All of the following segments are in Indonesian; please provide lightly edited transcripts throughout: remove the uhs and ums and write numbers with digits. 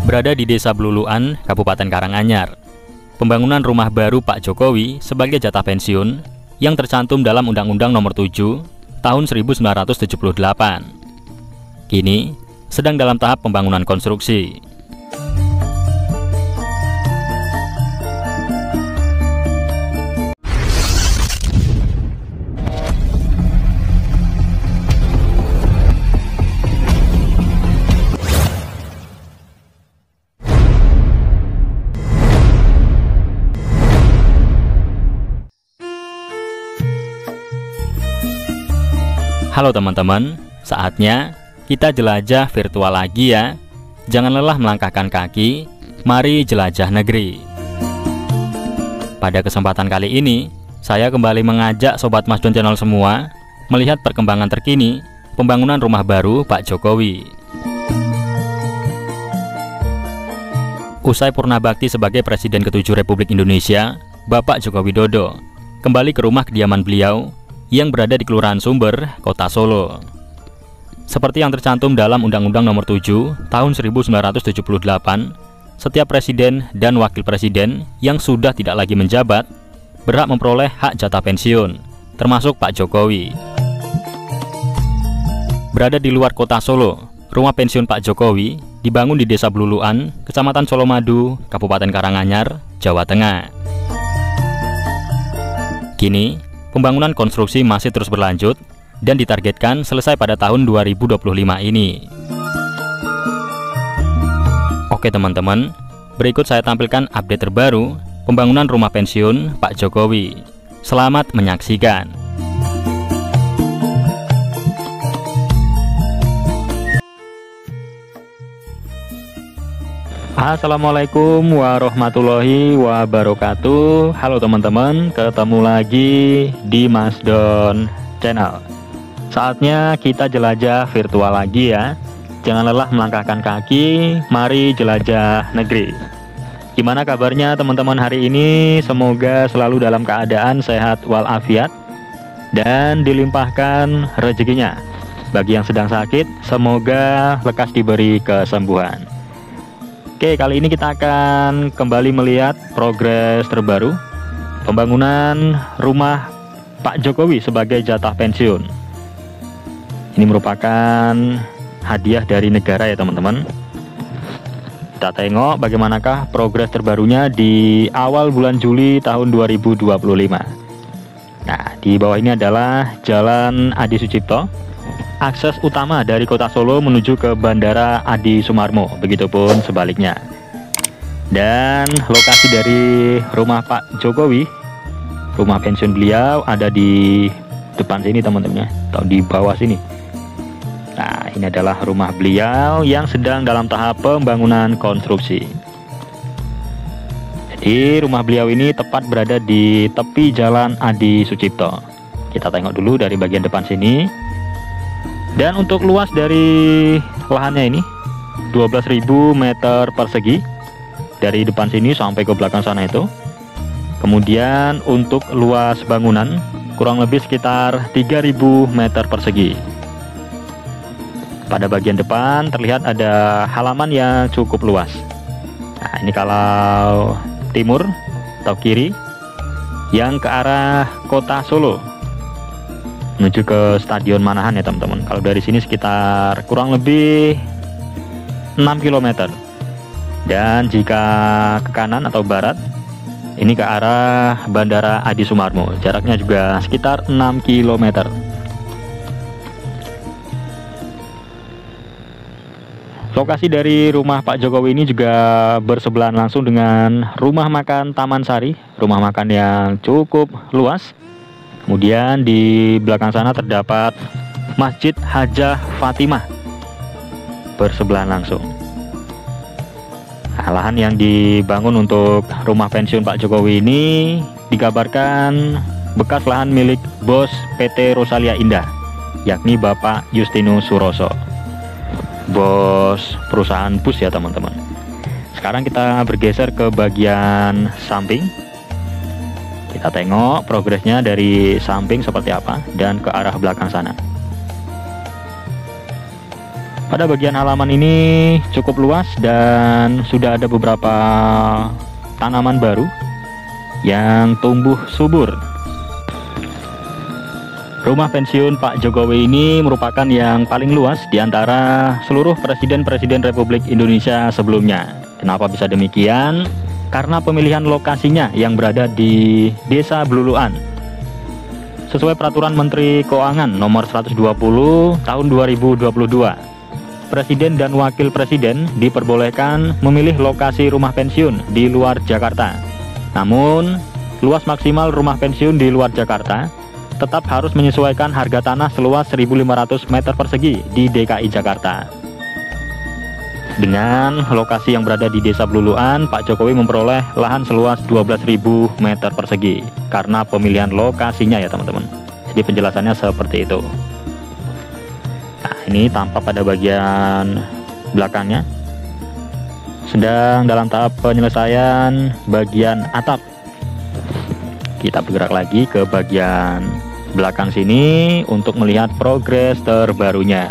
berada di Desa Bluluan, Kabupaten Karanganyar. Pembangunan rumah baru Pak Jokowi sebagai jatah pensiun yang tercantum dalam Undang-Undang Nomor 7 Tahun 1978. Kini sedang dalam tahap pembangunan konstruksi. Halo teman-teman, saatnya kita jelajah virtual lagi ya. Jangan lelah melangkahkan kaki, mari jelajah negeri. Pada kesempatan kali ini, saya kembali mengajak Sobat Masdon Channel semua melihat perkembangan terkini pembangunan rumah baru Pak Jokowi. Usai purna bakti sebagai Presiden ke-7 Republik Indonesia, Bapak Joko Widodo kembali ke rumah kediaman beliau yang berada di Kelurahan Sumber, Kota Solo. Seperti yang tercantum dalam Undang-Undang Nomor 7 Tahun 1978, setiap presiden dan wakil presiden yang sudah tidak lagi menjabat berhak memperoleh hak jatah pensiun, termasuk Pak Jokowi. Berada di luar Kota Solo, rumah pensiun Pak Jokowi dibangun di Desa Bluluan, Kecamatan Solomadu, Kabupaten Karanganyar, Jawa Tengah. Kini pembangunan konstruksi masih terus berlanjut dan ditargetkan selesai pada tahun 2025 ini. Oke teman-teman, berikut saya tampilkan update terbaru pembangunan rumah pensiun Pak Jokowi. Selamat menyaksikan. Assalamualaikum warahmatullahi wabarakatuh. Halo teman-teman, ketemu lagi di Masdon Channel. Saatnya kita jelajah virtual lagi ya. Jangan lelah melangkahkan kaki, mari jelajah negeri. Gimana kabarnya teman-teman hari ini? Semoga selalu dalam keadaan sehat walafiat dan dilimpahkan rezekinya. Bagi yang sedang sakit, semoga lekas diberi kesembuhan. Oke, kali ini kita akan kembali melihat progres terbaru pembangunan rumah Pak Jokowi sebagai jatah pensiun. Ini merupakan hadiah dari negara ya teman-teman. Kita tengok bagaimanakah progres terbarunya di awal bulan Juli tahun 2025. Nah, di bawah ini adalah Jalan Adi Sucipto, akses utama dari Kota Solo menuju ke Bandara Adi Sumarmo, begitupun sebaliknya. Dan lokasi dari rumah Pak Jokowi, rumah pensiun beliau ada di depan sini teman-teman, atau di bawah sini. Nah, ini adalah rumah beliau yang sedang dalam tahap pembangunan konstruksi. Jadi rumah beliau ini tepat berada di tepi Jalan Adi Sucipto. Kita tengok dulu dari bagian depan sini. Dan untuk luas dari lahannya ini 12.000 meter persegi dari depan sini sampai ke belakang sana itu. Kemudian untuk luas bangunan kurang lebih sekitar 3.000 meter persegi. Pada bagian depan terlihat ada halaman yang cukup luas. Nah, ini kalau timur atau kiri yang ke arah Kota Solo menuju ke Stadion Manahan ya teman-teman. Kalau dari sini sekitar kurang lebih 6 km. Dan jika ke kanan atau barat, ini ke arah Bandara Adi Sumarmo. Jaraknya juga sekitar 6 km. Lokasi dari rumah Pak Jokowi ini juga bersebelahan langsung dengan rumah makan Taman Sari, rumah makan yang cukup luas. Kemudian di belakang sana terdapat Masjid Hajah Fatimah, bersebelahan langsung. Nah, lahan yang dibangun untuk rumah pensiun Pak Jokowi ini dikabarkan bekas lahan milik bos PT Rosalia Indah, yakni Bapak Justinus Suroso, bos perusahaan bus ya teman-teman. Sekarang kita bergeser ke bagian samping. Kita tengok progresnya dari samping seperti apa dan ke arah belakang sana. Pada bagian halaman ini cukup luas dan sudah ada beberapa tanaman baru yang tumbuh subur. Rumah pensiun Pak Jokowi ini merupakan yang paling luas di antara seluruh presiden-presiden Republik Indonesia sebelumnya. Kenapa bisa demikian? Karena pemilihan lokasinya yang berada di Desa Bluluan. Sesuai peraturan Menteri Keuangan nomor 120 tahun 2022. Presiden dan Wakil Presiden diperbolehkan memilih lokasi rumah pensiun di luar Jakarta. Namun, luas maksimal rumah pensiun di luar Jakarta tetap harus menyesuaikan harga tanah seluas 1.500 meter persegi di DKI Jakarta. Dengan lokasi yang berada di Desa Bluluan, Pak Jokowi memperoleh lahan seluas 12.000 meter persegi karena pemilihan lokasinya ya teman-teman. Jadi penjelasannya seperti itu. Ini tampak pada bagian belakangnya sedang dalam tahap penyelesaian bagian atap. Kita bergerak lagi ke bagian belakang sini untuk melihat progres terbarunya.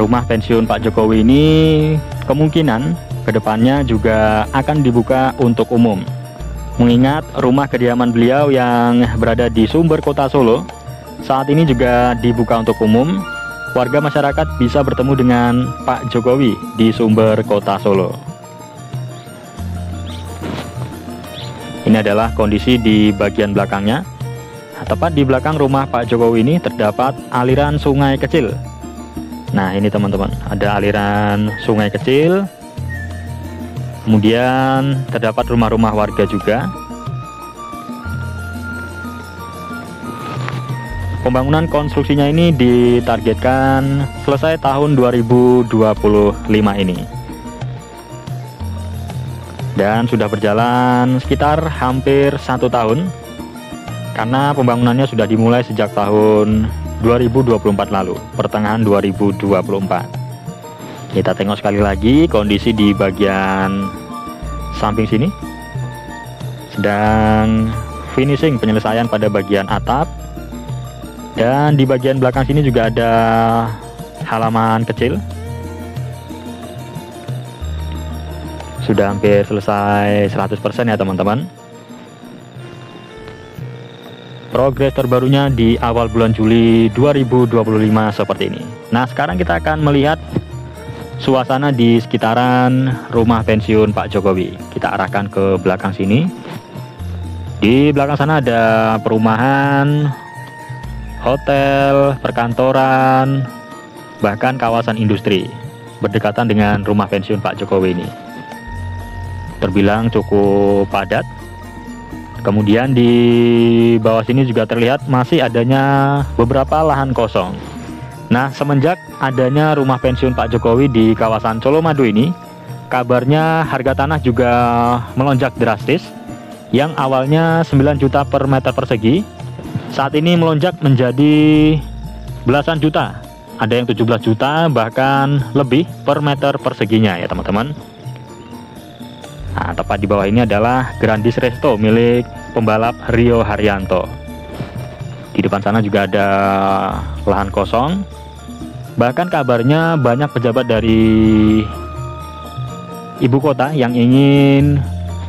Rumah pensiun Pak Jokowi ini kemungkinan kedepannya juga akan dibuka untuk umum, mengingat rumah kediaman beliau yang berada di Sumber Kota Solo saat ini juga dibuka untuk umum. Warga masyarakat bisa bertemu dengan Pak Jokowi di Sumber Kota Solo. Ini adalah kondisi di bagian belakangnya. Tepat di belakang rumah Pak Jokowi ini terdapat aliran sungai kecil. Nah ini teman-teman, ada aliran sungai kecil. Kemudian terdapat rumah-rumah warga juga. Pembangunan konstruksinya ini ditargetkan selesai tahun 2025 ini. Dan sudah berjalan sekitar hampir 1 tahun. Karena pembangunannya sudah dimulai sejak tahun 2024 lalu, pertengahan 2024. Kita tengok sekali lagi kondisi di bagian samping sini. Sedang finishing penyelesaian pada bagian atap. Dan di bagian belakang sini juga ada halaman kecil. Sudah hampir selesai 100% ya teman-teman. Progres terbarunya di awal bulan Juli 2025 seperti ini. Nah sekarang kita akan melihat suasana di sekitaran rumah pensiun Pak Jokowi. Kita arahkan ke belakang sini. Di belakang sana ada perumahan, hotel, perkantoran, bahkan kawasan industri berdekatan dengan rumah pensiun Pak Jokowi ini. Terbilang cukup padat. Kemudian di bawah sini juga terlihat masih adanya beberapa lahan kosong. Nah, semenjak adanya rumah pensiun Pak Jokowi di kawasan Colomadu ini, kabarnya harga tanah juga melonjak drastis. Yang awalnya 9 juta per meter persegi, saat ini melonjak menjadi belasan juta. Ada yang 17 juta bahkan lebih per meter perseginya ya teman-teman. Nah, tepat di bawah ini adalah Grandis Resto milik pembalap Rio Haryanto. Di depan sana juga ada lahan kosong. Bahkan kabarnya banyak pejabat dari ibu kota yang ingin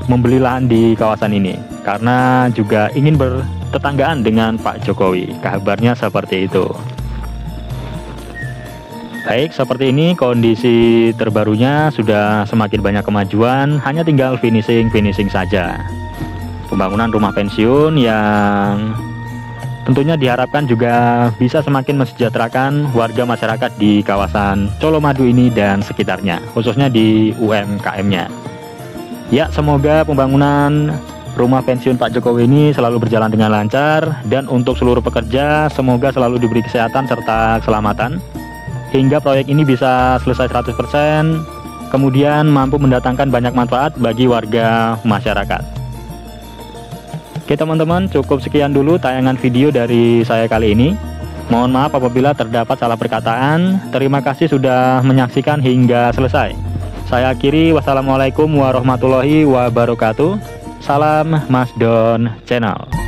membeli lahan di kawasan ini karena juga ingin bertetanggaan dengan Pak Jokowi. Kabarnya seperti itu. Baik, seperti ini kondisi terbarunya, sudah semakin banyak kemajuan, hanya tinggal finishing saja. Pembangunan rumah pensiun yang tentunya diharapkan juga bisa semakin mensejahterakan warga masyarakat di kawasan Colomadu ini dan sekitarnya, khususnya di UMKM-nya. Ya, semoga pembangunan rumah pensiun Pak Jokowi ini selalu berjalan dengan lancar, dan untuk seluruh pekerja semoga selalu diberi kesehatan serta keselamatan hingga proyek ini bisa selesai 100%, kemudian mampu mendatangkan banyak manfaat bagi warga masyarakat. Oke teman-teman, cukup sekian dulu tayangan video dari saya kali ini. Mohon maaf apabila terdapat salah perkataan. Terima kasih sudah menyaksikan hingga selesai. Saya akhiri, wassalamualaikum warahmatullahi wabarakatuh. Salam Mas Don Channel.